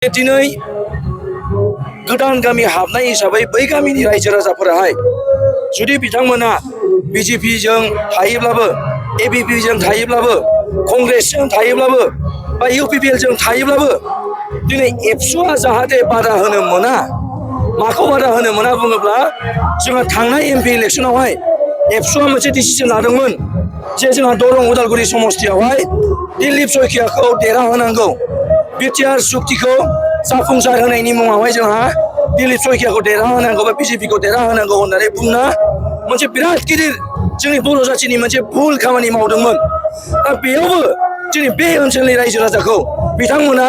दिनै गोदान गामि हाबनाय हिसाबै बै गामिनि रायजो राजाफोराहाय जुदि बिथांमोना बिजेपिजों थायोब्लाबो एबिपिजों थायोब्लाबो कंग्रेसजों थायोब्लाबो बा इउपिपिएलजों थायोब्लाबो दिनै एबसुआ जाहाथे बादा होनो मोना। माखौ बादा होनो मोना बुङोब्ला जोंहा थांनाय एमपि इलेक्सनावहाय एबसुआ मोनसे डिसिजन लादोंमोन जे जोंहा दरं उदालगुरि समस्तियावहाय दिलीप सयखियाखौ देरहाहोनांगौ। बिटिआर सुक्तिखौ जाफुंसार होनायनि मुङावहाय जोंहा दिलीप सयखियाखौ देरहाहोनांगौ बा बिजेपिखौ देरहाहोनांगौ होननानै बुंना मोनसे बिराद गिदिर जोंनि बर' जाथिनि मोनसे भुल खामानि मावदोंमोन। दा बेयावबो दिनै बे ओनसोलनि रायजो राजाखौ बिथांमोना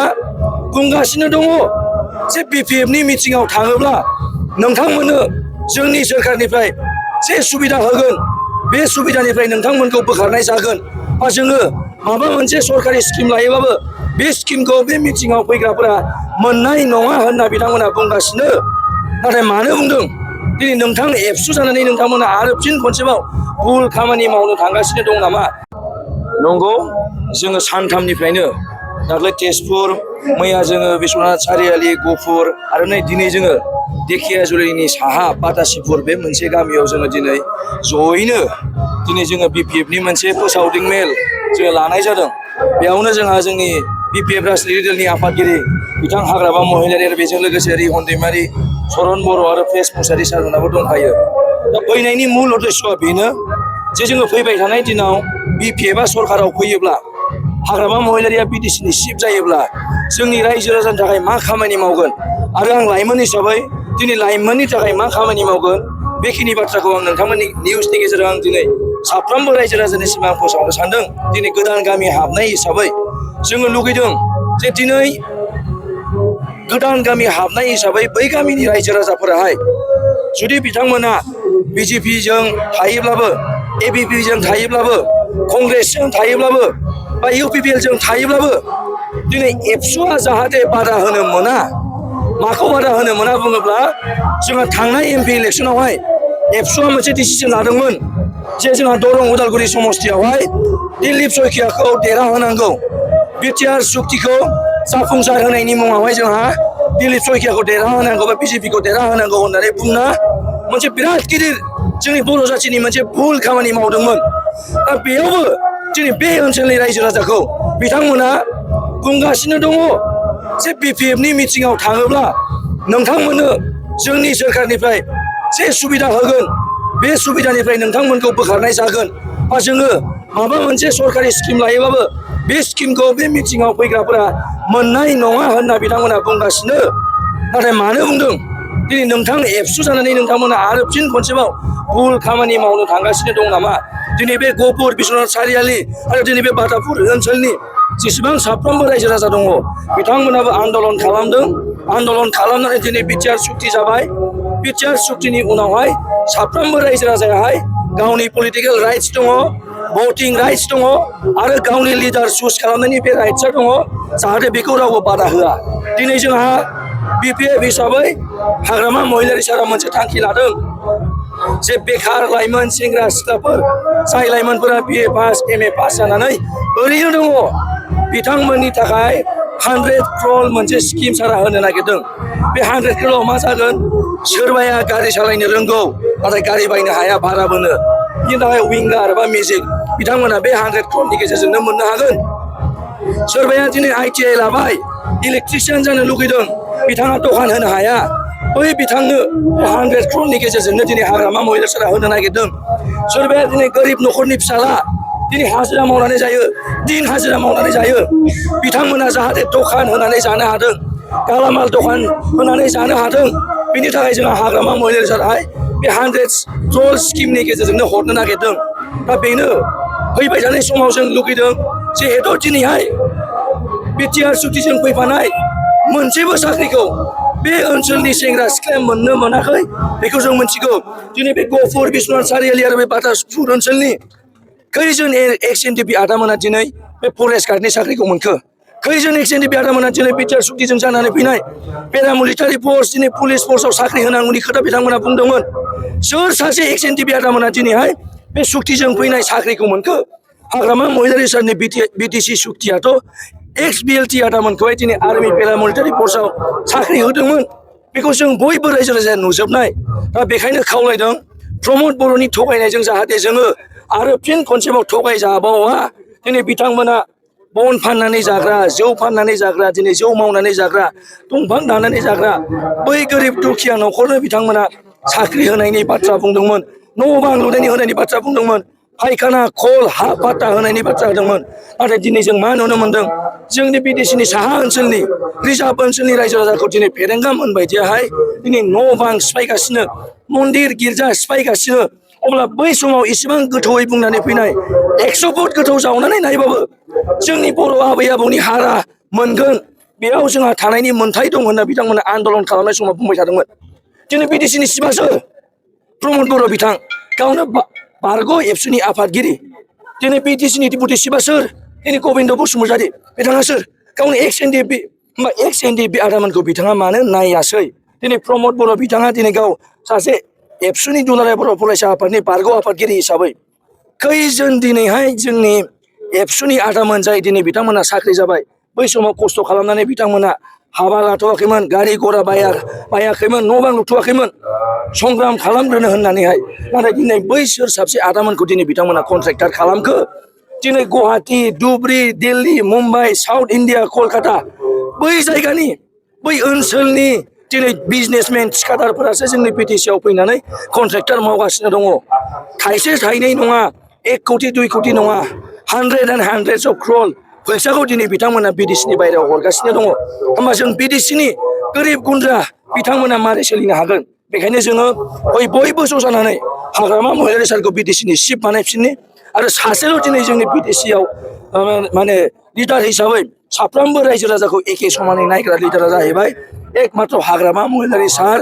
बुंगासिनो दङ जे बिपिएफनि मिटिङाव थाङोब्ला नोंथांमोननो जोंनि सोरखारनिफ्राय जे सुबिदा होगोन बे सुबिदानिफ्राय नोंथांमोनखौ बोखारनाय जागोन बा जोङो माबा मोनसे सरकारि स्किम लायोबाबो बे स्किमखौ बे मिटिङाव फैग्राफोरा मोननाय नङा होनना बिथांमोना बुंगासिनो। नाथाय मानो बुंदों दिनै नोंथां एबसु जानानै नोंथांमोना आरो फिन खनसेबाव भुल खामानि मावनो थांगासिनो दं नामा? नंगौ, जोङो सानथामनिफ्रायनो दाख्लै तेजपुर, मैया जोङो बिश्वनाथ सारियालि, गफुर आरो नै दिनै जोङो धेकियाजुलिनि साहा बातासिपुर बे मोनसे गामियाव जोङो दिनै जयैनो जोङो बिपिएफनि मोनसे फोसावदिं मेल जोङो लानाय जादों। बेयावनो जोंहा जोंनि बिपिएफ राजनितिक दलनि आफादगिरि बिथां हाग्रामा महिलारि आरो बेजों लोगोसे रिहन दैमारि, सरन बर' आरो प्रेस मुसारि सारमोनाबो दंफायो। दा फैनायनि मुल उद्देश्यआ बेनो जे जोङो फैबाय थानाय दिनाव बिपिएफआ सरकाराव फैयोब्ला हाग्रामा महिलारिया बिटिसिनि चिफ जायोब्ला जोंनि रायजो राजानि थाखाय मा खामानि मावगोन आरो आं लाइमोन हिसाबै दिनै लाइमोननि थाखाय मा खामानि मावगोन बेखिनि बाथ्राखौ आं नोंथांमोननि निउसनि गेजेरजों आं दिनै साफ्रोमबो रायजो राजानिसिम आं फोसावनो सानदों। दिनै गोदान गामि हाबनाय हिसाबै जोङो लुगैदों जे दिनै गोदान गामि हाबनाय हिसाबै बै गामिनि रायजो राजाफोराहाय जुदि बिथांमोना बिजेपिजों थायोब्लाबो एबिपिजों थायोब्लाबो कंग्रेसजों थायोब्लाबो बा इउपिपिएलजों थायोब्लाबो दिनै एबसुआ जाहाथे बादा होनो मोना। माखौ बादा होनो मोना बुङोब्ला जोंहा थांनाय एमपि इलेक्सनावहाय एबसुआ मोनसे डिसिजन लादोंमोन जे जोंहा दरं उदालगुरि समस्तियावहाय दिलीप सयखियाखौ देरहाहोनांगौ। बिटिआर सुक्तिखौ जाफुंसार होनायनि मुङावहाय जोंहा दिलीप सयखियाखौ देरहाहोनांगौ बा बिजेपिखौ देरहाहोनांगौ होननानै बुंना मोनसे बिराद गिदिर जोंनि बर' जाथिनि मोनसे भुल खामानि मावदोंमोन। दा बेयावबो दिनै बे ओनसोलनि रायजो राजाखौ बिथांमोना बुंगासिनो दङ जे बिपिएफनि मिटिङाव थाङोब्ला नोंथांमोननो जोंनि सोरखारनिफ्राय जे सुबिदा होगोन बे सुबिदानिफ्राय नोंथांमोनखौ बोखारनाय जागोन बा जोङो माबा मोनसे सरकारि स्किम लायोबाबो बे स्किमखौ बे मिटिङाव फैग्राफोरा मोननाय नङा होनना बिथांमोना बुंगासिनो। नाथाय मानो बुंदों दिनै नोंथां एबसु जानानै नोंथांमोना आरो फिन खनसेबाव भुल खामानि मावनो थांगासिनो दं नामा? दिनै बे गफुर, बिश्वनाथ सारियालि आरो दिनै बे बातापुर ओनसोलनि जेसेबां साफ्रोमबो रायजो राजा दङ बिथांमोनाबो आन्दलन खालामदों। आन्दलन खालामनानै दिनै बिटिआर सुक्ति जाबाय। बिटिआर सुक्तिनि उनावहाय साफ्रोमबो रायजो राजायाहाय गावनि पलिटिकेल राइट्स दङ, भटिं राइट्स दङ आरो गावनि लिडार चुज खालामनायनि बे राइट्सआ दङ जाहाथे बेखौ रावबो बादा होआ। दिनै जोंहा बिपिएफ हिसाबै हाग्रामा महिलारि सारा मोनसे थांखि लादों जे बेखार लाइमोन सेंग्रा सिख्लाफोर जाय लाइमोनफोरा बिए पास एमए पास जानानै ओरैनो दङ बिथांमोननि थाखाय 100 क्र'र मोनसे स्किम सारा होनो नागिरदों। बे 100 क्र'रआव मा जागोन? सोरबाया गारि सालायनो रोंगौ नाथाय गारि बायनो हाया भारा बोनो, बिनि थाखाय विंगार बा मेजिक बिथांमोना बे 100 क्र'रनि गेजेरजोंनो मोननो हागोन। सोरबाया दिनै ITI लाबाय, इलेक्ट्रिशियान जानो लुगैदों, बिथाङा दखान होनो हाया, बै बिथांनो 100 क्र'रनि गेजेरजोंनो दिनै हाग्रामा महिलारिया होनो नागिरदों। सोरबाया दिनै गोरिब न'खरनि फिसाला दिनै हाजिरा मावनानै जायो, दिन हाजिरा मावनानै जायो, बिथांमोना जाहाथे दखान होनानै जानो हादों, गालामाल दखान होनानै जानो हादों। बिनि थाखाय जोंहा हाग्रामा महिलारियाहाय बे 100 क्र'र स्किमनि गेजेरजोंनो हरनो नागिरदों। दा बेनो फैबाय थानाय समाव जों लुगैदों जिहेथु दिनैहाय बिटिआर सुक्तिजों फैफानाय मोनसेबो साख्रिखौ बे ओनसोलनि सेंग्रा सिख्लाया मोननो मोनाखै बेखौ जों मिथिगौ। दिनै बे गफुर, बिश्वनाथ सारियालि आरो बे बातासिपुर ओनसोलनि खैजोन एक्स एनडिपि आदामोना दिनै बे फरेस्ट गार्डनि साख्रिखौ मोनखो? खैजोन एक्स एनडिपि आदामोना दिनै बिटिआर सुक्तिजों जानानै फैनाय पेरामिलिटारि फर्स दिनै पुलिस फर्सआव साख्रि होनांगौनि खोथा बिथांमोना बुंदोंमोन। सोर सासे एक्स एनडिपि आदामोना दिनैहाय बे सुक्तिजों फैनाय साख्रिखौ मोनखो? हाग्रामा महिलारि सारनि बिटिसि सुक्तियाथ' एक्स BLT आदामोनखौहाय दिनै आर्मि पेरामिलिटारि फर्सआव साख्रि होदोंमोन बेखौ जों बयबो रायजो राजाया नुजोबनाय दा बेखायनो खावलायदों प्रमद बर'नि थगायनायजों जाहाथे जोङो आरो फिन खनसेबाव थगायजाबावा दिनै बिथांमोना बन फाननानै जाग्रा जौ फाननानै जाग्रा दिनै जौ मावनानै जाग्रा दंफां दानानै जाग्रा बै गोरिब दुखिया न'खरनो बिथांमोना साख्रि होनायनि बाथ्रा बुंदोंमोन न' बां लुनायनि होनायनि बाथ्रा बुंदोंमोन फायखाना खल हा पाट्टा होनायनि बाथ्रा होदोंमोन नाथाय दिनै जों मा नुनो मोनदों जोंनि बिटिसिनि साहा ओनसोलनि रिजार्भ ओनसोलनि रायजो राजाखौ दिनै फेरेंगा मोनबायदियाहाय दिनै न' बां सिफायगासिनो मन्दिर गिर्जा सिफायगासिनो अब्ला बै समाव इसेबां गोथौयै बुंनानै फैनाय 100 फुट गोथौ जावनानै नायबाबो जोंनि बर' आबै आबौनि हारा मोनगोन बेयाव जोंहा थानायनि मोन्थाय दं होनना बिथांमोना आन्दलन खालामनाय समाव बुंबाय थादोंमोन दिनै बिटिसिनि सिबासो प्रमद बर' बिथां गावनो बारग' एबसुनि आफादगिरि दिनै बिटिसिनि डिपुटि चिफआ सोर दिनै गबिन्द बसुमतारी बिथाङा सोर गावनि एक्स एनडिएफबि आदामोनखौ बिथाङा मानो नायासै दिनै प्रमद बर' बिथाङा दिनै गाव सासे एबसुनि दुलाराय बर' फरायसा आफादनि बारग' आफादगिरि हिसाबै खैजोन दिनैहाय जोंनि एबसुनि आदामोन जाय दिनै बिथांमोना साख्रि जाबाय बै समाव खस्थ' खालामनानै बिथांमोना हाबा लाथ'वाखैमोन गारि घरा बायाखैमोन न' बां लुथ'वाखैमोन संग्राम खालामग्रोनो होननानैहाय नाथाय दिनै बैसोर साबसे आदामोनखौ दिनै बिथांमोना कन्ट्रेक्टर खालामखो दिनै गुवाहाटि धुबरी दिल्ली मुम्बाइ साउथ इन्डिया कलकाता बै जायगानि बै ओनसोलनि दिनै बिजनेसमेन थिखादारफोरासो जोंनि बिटिसिआव फैनानै कन्ट्रेक्टर मावगासिनो दङ थाइसे थाइनै नङा 1 कोटि 2 कोटि नङा hundreds of crore फैसाखौ दिनै बिथांमोना बिटिसिनि बायहेरायाव हरगासिनो दङ होमबा जों बिटिसिनि गोरिब गुन्द्रा बिथांमोना मारै सोलिनो हागोन बेखायनो जोङो बयबो ज' जानानै हाग्रामा महिलारि सारखौ बिटिसिनि चिफ बानायफिननि आरो सासेल' दिनै जोंनि बिटिसिआव माने लिडार हिसाबै साफ्रोमबो रायजो राजाखौ एखे समानै नायग्रा लिडारा जाहैबाय एकमात्र हाग्रामा महिलारि सार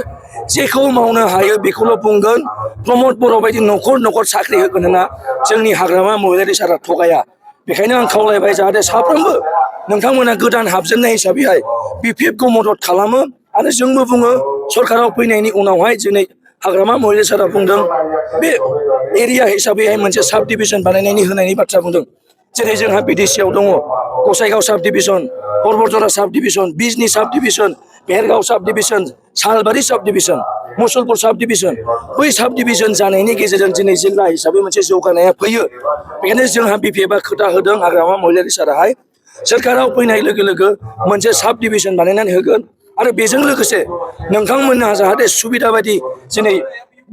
जेखौ मावनो हायो बेखौल' बुंगोन प्रमद बर' बायदि न'खर न'खर साख्रि होगोन होनना जोंनि हाग्रामा महिलारि सारा थगाया बेखायनो आं खावलायबाय जाहाथे साफ्रोमबो नोंथांमोना गोदान हाबजेननाय हिसाबैहाय BPFखौ मदद खालामो आरो जोंबो बुङो सरकाराव फैनायनि उनावहाय दिनै हाग्रामा महिलारि सारा बुंदों बे एरिया हिसाबैहाय मोनसे साब डिभिजन बानायनायनि होनायनि बाथ्रा बुंदों जेरै जोंहा बिटिसिआव दङ गसाइगाव साब डिभिजन परबतजरा साब डिभिजन बिजनी साब डिभिजन भेरगाव साब डिभिजन सालबारि साब डिभिजन मुसलपुर साब डिभिजन बै साब डिभिजन जानायनि गेजेरजों दिनै जिल्ला हिसाबै मोनसे जौगानाया फैयो बेखायनो जोंहा BPFआ खोथा होदों हाग्रामा महिलारि साराहाय सोरखाराव फैनाय लोगो लोगो मोनसे साब डिभिजन बानायनानै होगोन आरो बेजों लोगोसे नोंथांमोनहा जाहाथे सुबिदा बायदि दिनै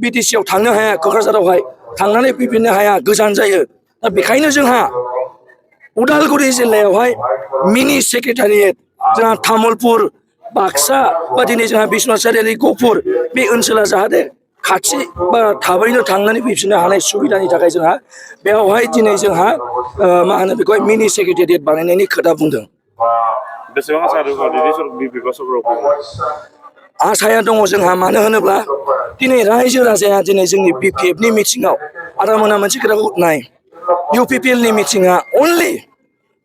बिटिसिआव थांनो हाया क'क्राझारावहाय थांनानै फैफिननो हाया गोजान जायो दा बेखायनो जोंहा उदालगुरि जिल्लायावहाय मिनि सेक्रेटारियेट जोंहा तामुलपुर बाक्सा बा दिनै जोंहा बिश्वनाथ सारिआलि गहपुर बे ओनसोला जाहाथे खाथि बा थाबैनो थांनानै फैफिननो हानाय सुबिदानि थाखाय जोंहा बेवहाय दिनै जोंहा मा होनो बेखौहाय मिनि सेक्रेटारियेट बानायनायनि खोथा बुंदों बेसेबां आसा दङ BPFआ सरकाराव आसाया दङ जोंहा मानो होनोब्ला दिनै रायजो राजाया दिनै जोंनि BPFनि मिटिङाव आदामोना मोनसे खोथाखौ नाय UPPLनि मिटिङा अनलि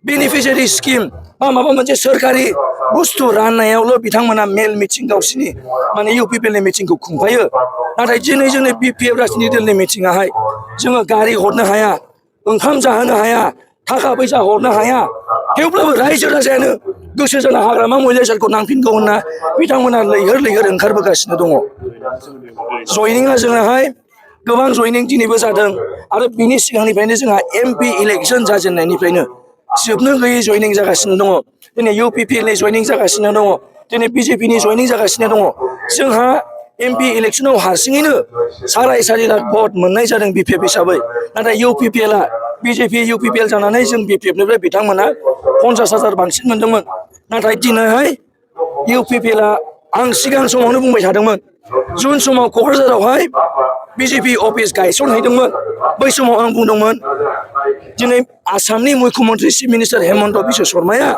बेनिफिसियारि स्किम बा माबा मोनसे सोरखारि बुस्थु राननायावल' बिथांमोना मेल मिटिं गावसिनि माने UPPLनि मिटिंखौ खुंफायो नाथाय दिनै जोंनि BPF राजनिति दलनि मिटिङाहाय जोङो गारि हरनो हाया ओंखाम जाहोनो हाया थाखा फैसा हरनो हाया थेवब्लाबो रायजो राजायानो गोसो जाना हाग्रामा महिलारि सारखौ नांफिनगौ होनना बिथांमोना लैहोर ओंखारबोगासिनो दङ जयनिंआ जोंहाय गोबां जयनिं दिनैबो जादों आरो बिनि सिगांनिफ्रायनो जोंहा MP इलेक्सन जाजेननायनिफ्रायनो जोबनो गैयै जयनिं जागासिनो दङ दिनै UPPLनि जयनिं जागासिनो दङ दिनै BJPनि जयनिं जागासिनो दङ जोंहा MP इलेक्सनाव हारसिङैनो 4.5 लाख भट मोननाय जादों BPF हिसाबै नाथाय UPPLआ BJP UPPL जानानै जों BPFनिफ्राय बिथांमोना 50,000 बांसिन मोनदोंमोन नाथाय दिनैहाय UPPLआ आं सिगां समावनो बुंबाय थादोंमोन जुन समाव क'क्राझारावहाय BJP अफिस गायसनहैदोंमोन बै समाव आं बुंदोंमोन दिनै आसामनि मुख्यमन्त्रि चिफ मिनिस्टार हेमन्त बिश्व शर्माया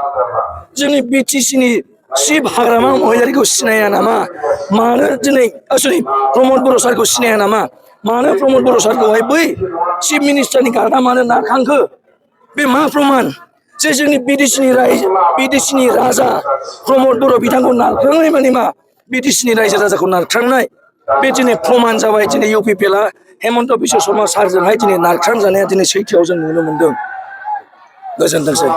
जोंनि BTCनि चिफ हाग्रामा महिलारिखौ सिनाया नामा मानो दिनै सरि प्रमद बर' सारखौ सिनाया नामा मानो प्रमद बर' सारखौहाय बै चिफ मिनिस्टारनि गार्डआ मानो नारखांखो बे मा प्रमान जे जोंनि BTCनि राजा प्रमद बर' बिथांखौ नारख्रांनाय माने मा BTCनि रायजो राजाखौ नारख्रांनाय बे दिनै प्रमान जाबाय दिनै UPPLआ हेमन्त बिश्व शर्मा सारजोंहाय दिनै नारख्रां जानाया दिनै सैथोआव जों नुनो मोनदों गोजोनथोंसै।